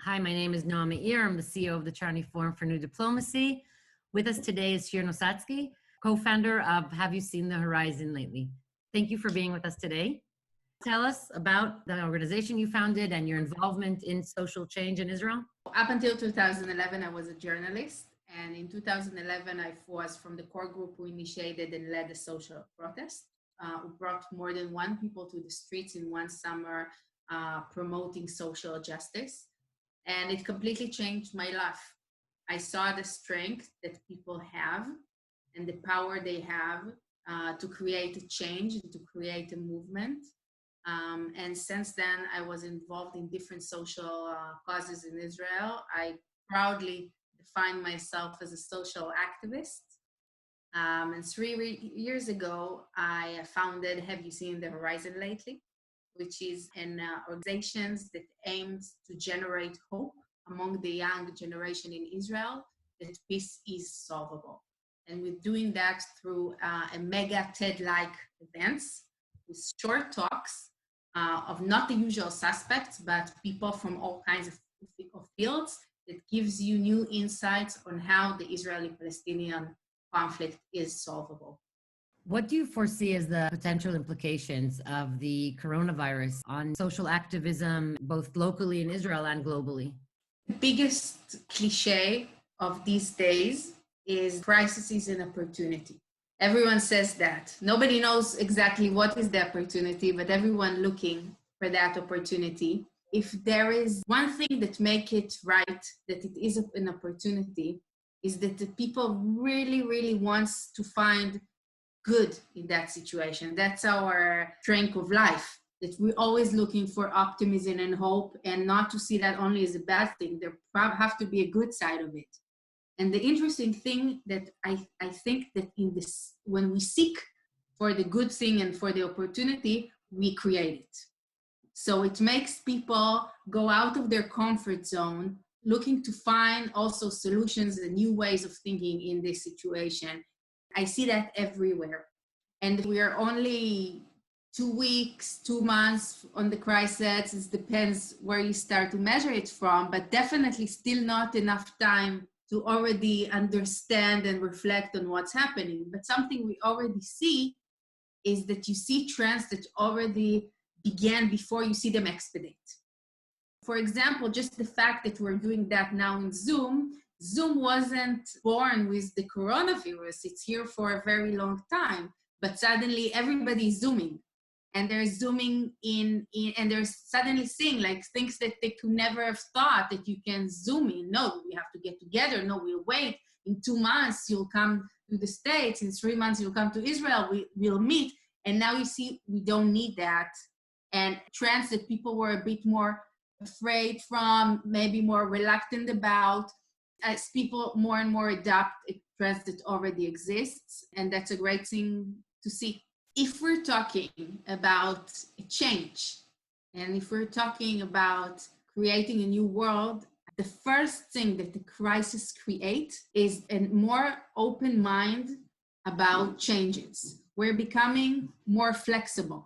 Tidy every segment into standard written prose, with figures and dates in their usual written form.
Hi, my name is Noam Meir. I'm the CEO of the Charney Forum for New Diplomacy. With us today is Shir Nosatzki, co-founder of Have You Seen the Horizon Lately? Thank you for being with us today. Tell us about the organization you founded and your involvement in social change in Israel. Up until 2011, I was a journalist. And in 2011, I was from the core group who initiated and led a social protest, who brought more than 1 people to the streets in one summer, promoting social justice. And it completely changed my life. I saw the strength that people have and the power they have to create a change and to create a movement. And since then, I was involved in different social causes in Israel. I proudly define myself as a social activist. And 3 years ago, I founded Have You Seen the Horizon Lately? Which is an organization that aims to generate hope among the young generation in Israel that peace is solvable. And we're doing that through a mega TED-like events with short talks of not the usual suspects, but people from all kinds of fields that gives you new insights on how the Israeli-Palestinian conflict is solvable. What do you foresee as the potential implications of the coronavirus on social activism, both locally in Israel and globally? The biggest cliche of these days is crisis is an opportunity. Everyone says that. Nobody knows exactly what is the opportunity, but everyone looking for that opportunity. If there is one thing that makes it right, that it is an opportunity, is that the people really, really wants to find good in that situation. That's our strength of life, that we're always looking for optimism and hope, and not to see that only as a bad thing. There have to be a good side of it. And the interesting thing that I think that in this, when we seek for the good thing and for the opportunity, we create it. So it makes people go out of their comfort zone, looking to find also solutions and new ways of thinking in this situation. I see that everywhere. And we are only 2 weeks, 2 months on the crisis. It depends where you start to measure it from, but definitely still not enough time to already understand and reflect on what's happening. But something we already see is that you see trends that already began before you see them expedite. For example, just the fact that we're doing that now in Zoom wasn't born with the coronavirus. It's here for a very long time, but suddenly everybody's Zooming, and they're Zooming in and they're suddenly seeing like things that they could never have thought that you can Zoom in. No, we have to get together. No, we'll wait. In 2 months, you'll come to the States. In 3 months, you'll come to Israel. We'll meet. And now you see, we don't need that. And trends that people were a bit more afraid from, maybe more reluctant about, as people more and more adapt a trend that already exists, and that's a great thing to see. If we're talking about a change, and if we're talking about creating a new world, the first thing that the crisis creates is a more open mind about changes. We're becoming more flexible.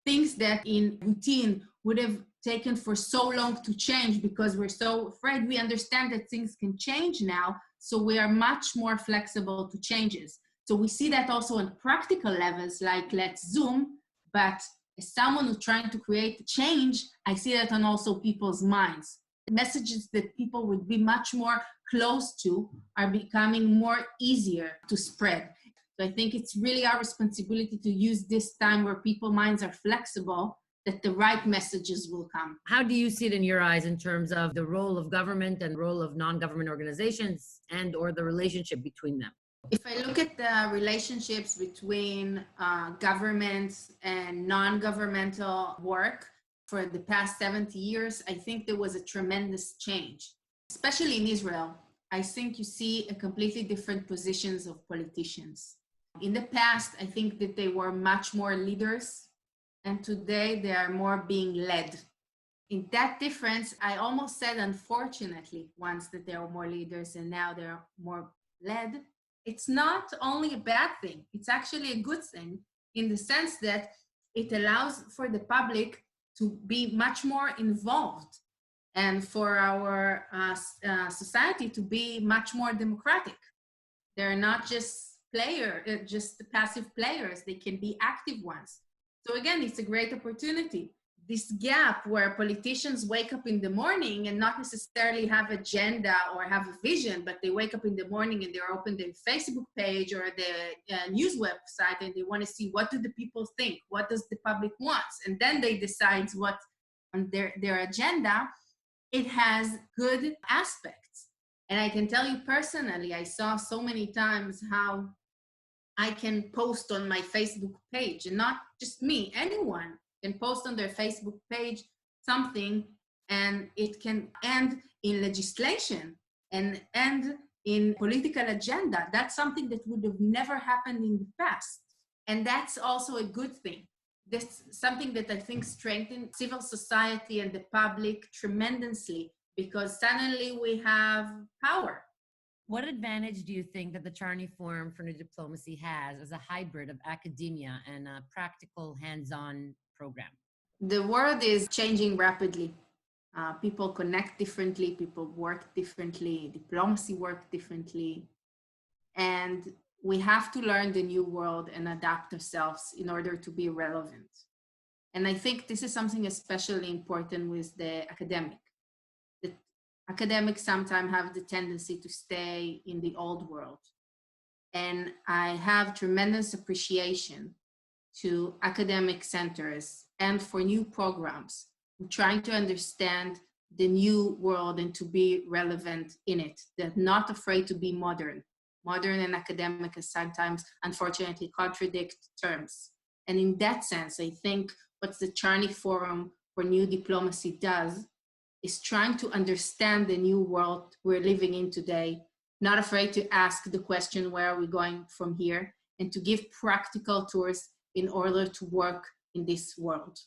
Things that in routine would have taken for so long to change because we're so afraid, we understand that things can change now, so we are much more flexible to changes. So we see that also on practical levels, like let's Zoom, but as someone who's trying to create change, I see that on also people's minds. The messages that people would be much more close to are becoming more easier to spread. So I think it's really our responsibility to use this time where people's minds are flexible, that the right messages will come. How do you see it in your eyes in terms of the role of government and role of non-government organizations and or the relationship between them? If I look at the relationships between governments and non-governmental work for the past 70 years, I think there was a tremendous change, especially in Israel. I think you see a completely different positions of politicians. In the past, I think that they were much more leaders, and today they are more being led. In that difference, I almost said, unfortunately, once that there are more leaders and now they're more led. It's not only a bad thing, it's actually a good thing in the sense that it allows for the public to be much more involved and for our society to be much more democratic. They're not just just passive players. They can be active ones. So again, it's a great opportunity. This gap where politicians wake up in the morning and not necessarily have agenda or have a vision, but they wake up in the morning and they're open their Facebook page or the news website and they want to see what do the people think, what does the public want, and then they decide what on their agenda. It has good aspects. And I can tell you personally, I saw so many times how I can post on my Facebook page, and not just me, anyone can post on their Facebook page something, and it can end in legislation and end in political agenda. That's something that would have never happened in the past. And that's also a good thing. That's something that I think strengthens civil society and the public tremendously, because suddenly we have power. What advantage do you think that the Charney Forum for New Diplomacy has as a hybrid of academia and a practical hands-on program? The world is changing rapidly. People connect differently, people work differently, diplomacy works differently. And we have to learn the new world and adapt ourselves in order to be relevant. And I think this is something especially important with the academic. The academics sometimes have the tendency to stay in the old world. And I have tremendous appreciation to academic centers and for new programs trying to understand the new world and to be relevant in it. They're not afraid to be modern. Modern and academic sometimes, unfortunately, contradict terms. And in that sense, I think what the Charney Forum for New Diplomacy does is trying to understand the new world we're living in today, not afraid to ask the question, where are we going from here? And to give practical tours in order to work in this world.